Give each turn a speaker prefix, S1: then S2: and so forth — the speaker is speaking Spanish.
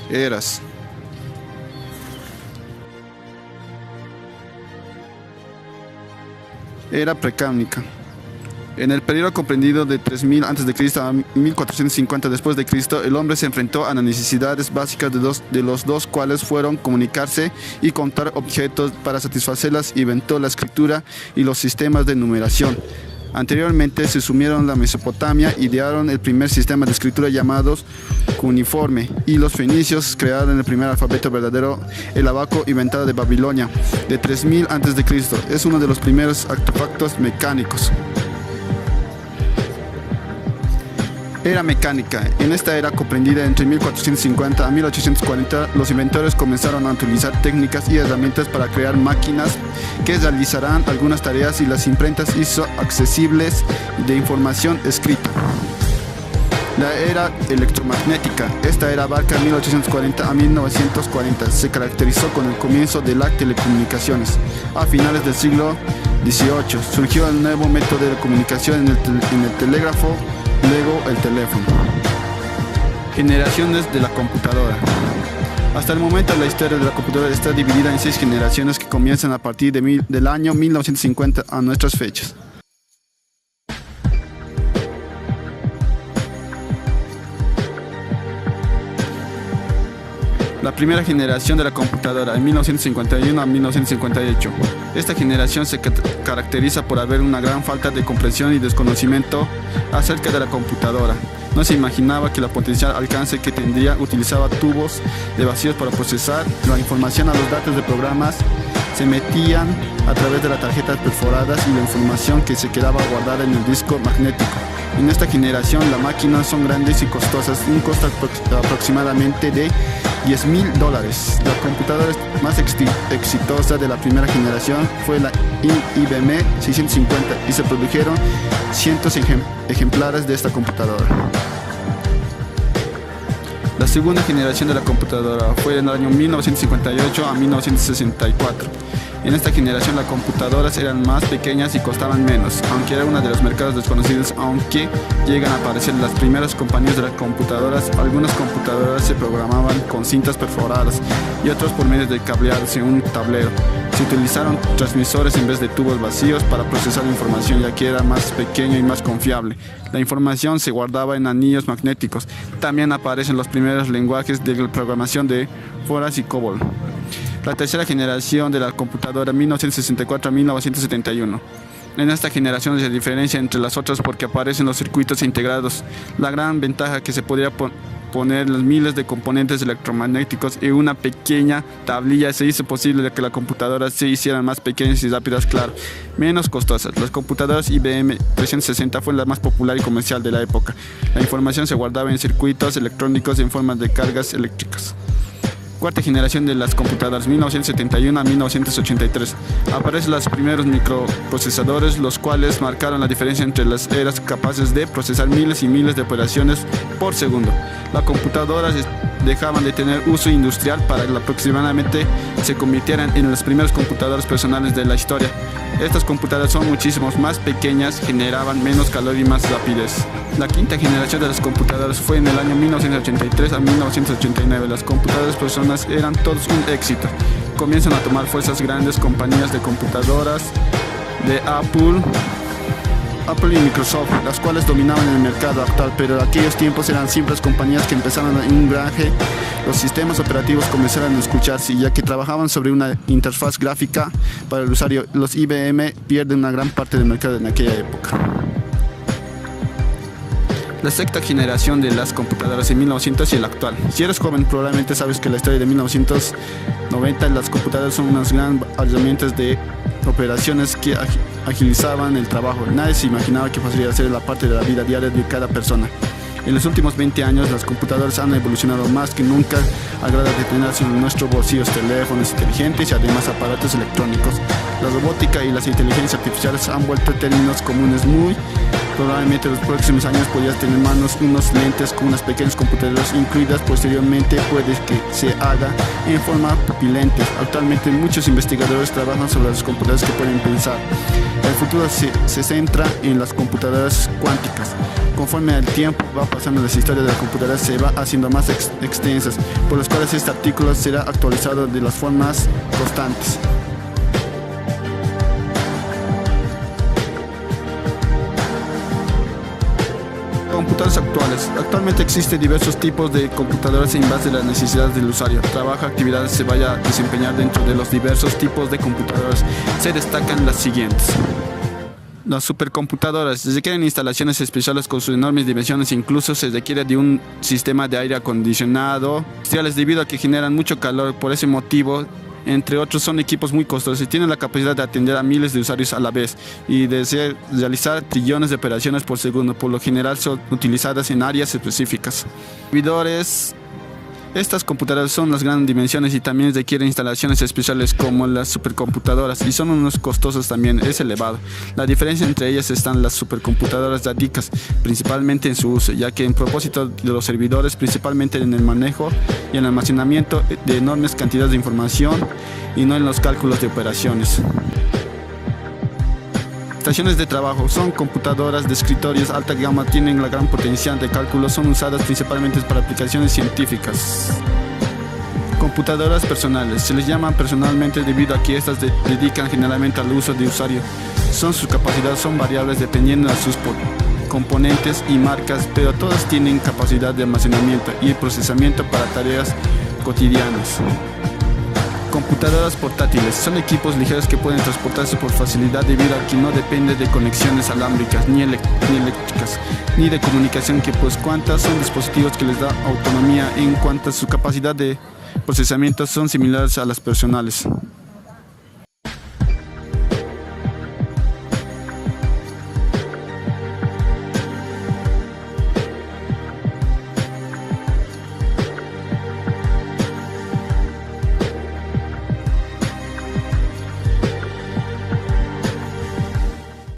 S1: Eras. Era precámbrica. En el periodo comprendido de 3000 a.C. a 1450 después de Cristo, el hombre se enfrentó a las necesidades básicas de los dos cuales fueron comunicarse y contar objetos. Para satisfacerlas inventó la escritura y los sistemas de numeración. Anteriormente se sumieron la Mesopotamia, idearon el primer sistema de escritura llamado cuneiforme, y los fenicios crearon el primer alfabeto verdadero, el abaco, inventado de Babilonia, de 3000 a.C. Es uno de los primeros artefactos mecánicos. Era mecánica. En esta era comprendida entre 1450 a 1840, los inventores comenzaron a utilizar técnicas y herramientas para crear máquinas que realizarán algunas tareas y las imprentas hizo accesibles de información escrita. La era electromagnética. Esta era abarca 1840 a 1940. Se caracterizó con el comienzo de las telecomunicaciones. A finales del siglo XVIII surgió el nuevo método de comunicación en el telégrafo, luego el teléfono. Generaciones de la computadora. Hasta el momento la historia de la computadora está dividida en 6 generaciones que comienzan a partir del año 1950 a nuestras fechas. La primera generación de la computadora, en 1951 a 1958. Esta generación se caracteriza por haber una gran falta de comprensión y desconocimiento acerca de la computadora. No se imaginaba que la potencial alcance que tendría. Utilizaba tubos de vacíos para procesar la información. A los datos de programas se metían a través de las tarjetas perforadas y la información que se quedaba guardada en el disco magnético. En esta generación las máquinas son grandes y costosas, un costo aproximadamente de $10,000. La computadora más exitosa de la primera generación fue la IBM 650 y se produjeron cientos ejemplares de esta computadora. La segunda generación de la computadora fue en el año 1958 a 1964. En esta generación las computadoras eran más pequeñas y costaban menos, aunque era uno de los mercados desconocidos, aunque llegan a aparecer las primeras compañías de las computadoras. Algunas computadoras se programaban con cintas perforadas y otros por medio de cableados en un tablero. Se utilizaron transmisores en vez de tubos vacíos para procesar la información, ya que era más pequeño y más confiable. La información se guardaba en anillos magnéticos. También aparecen los primeros lenguajes de programación de Fortran y COBOL. La tercera generación de la computadora, 1964 a 1971. En esta generación se diferencia entre las otras porque aparecen los circuitos integrados. La gran ventaja que se podría poner los miles de componentes electromagnéticos en una pequeña tablilla se hizo posible que las computadoras se hicieran más pequeñas y rápidas, claro, menos costosas. Las computadoras IBM 360 fue la más popular y comercial de la época. La información se guardaba en circuitos electrónicos en forma de cargas eléctricas. Cuarta generación de las computadoras, 1971 a 1983. Aparecen los primeros microprocesadores, los cuales marcaron la diferencia entre las eras capaces de procesar miles y miles de operaciones por segundo. Las computadoras dejaban de tener uso industrial para que aproximadamente se convirtieran en las primeras computadoras personales de la historia. Estas computadoras son muchísimo más pequeñas, generaban menos calor y más rapidez. La quinta generación de las computadoras fue en el año 1983 a 1989. Las computadoras personas eran todos un éxito. Comienzan a tomar fuerzas grandes compañías de computadoras de Apple y Microsoft, las cuales dominaban el mercado actual, pero en aquellos tiempos eran simples compañías que empezaban en un garaje. Los sistemas operativos comenzaron a escucharse, ya que trabajaban sobre una interfaz gráfica para el usuario. Los IBM pierden una gran parte del mercado en aquella época. La sexta generación de las computadoras en 1900 y el actual. Si eres joven probablemente sabes que la historia de 1990 las computadoras son unas grandes herramientas de operaciones que agilizaban el trabajo. Nadie se imaginaba que podría ser la parte de la vida diaria de cada persona. En los últimos 20 años las computadoras han evolucionado más que nunca al grado de tener en nuestros bolsillos teléfonos inteligentes y además aparatos electrónicos. La robótica y las inteligencias artificiales han vuelto términos comunes. Muy probablemente en los próximos años podrías tener manos unos lentes con unas pequeñas computadoras incluidas. Posteriormente puede que se haga en forma pupilente. Actualmente muchos investigadores trabajan sobre las computadoras que pueden pensar. El futuro se centra en las computadoras cuánticas. Conforme el tiempo va pasando, las historias de la computadora se va haciendo más extensas, por las cuales este artículo será actualizado de las formas constantes. Computadoras actuales. Actualmente existen diversos tipos de computadoras en base a las necesidades del usuario. Trabajo, actividades se vaya a desempeñar dentro de los diversos tipos de computadoras. Se destacan las siguientes. Las supercomputadoras requieren instalaciones especiales con sus enormes dimensiones, incluso se requiere de un sistema de aire acondicionado industriales debido a que generan mucho calor. Por ese motivo, entre otros, son equipos muy costosos y tienen la capacidad de atender a miles de usuarios a la vez y de realizar trillones de operaciones por segundo. Por lo general son utilizadas en áreas específicas. Servidores. Estas computadoras son las grandes dimensiones y también requieren instalaciones especiales como las supercomputadoras y son unos costosos también, es elevado. La diferencia entre ellas están las supercomputadoras radica principalmente en su uso, ya que en propósito de los servidores, principalmente en el manejo y el almacenamiento de enormes cantidades de información y no en los cálculos de operaciones. Estaciones de trabajo son computadoras de escritorios alta gama, tienen la gran potencial de cálculo, son usadas principalmente para aplicaciones científicas. Computadoras personales se les llama personalmente debido a que estas dedican generalmente al uso de usuario. Sus capacidades son variables dependiendo de sus componentes y marcas, pero todas tienen capacidad de almacenamiento y procesamiento para tareas cotidianas. Computadoras portátiles son equipos ligeros que pueden transportarse por facilidad debido a que no depende de conexiones alámbricas ni eléctricas ni de comunicación, que pues cuantas son dispositivos que les da autonomía en cuanto a su capacidad de procesamiento son similares a las personales.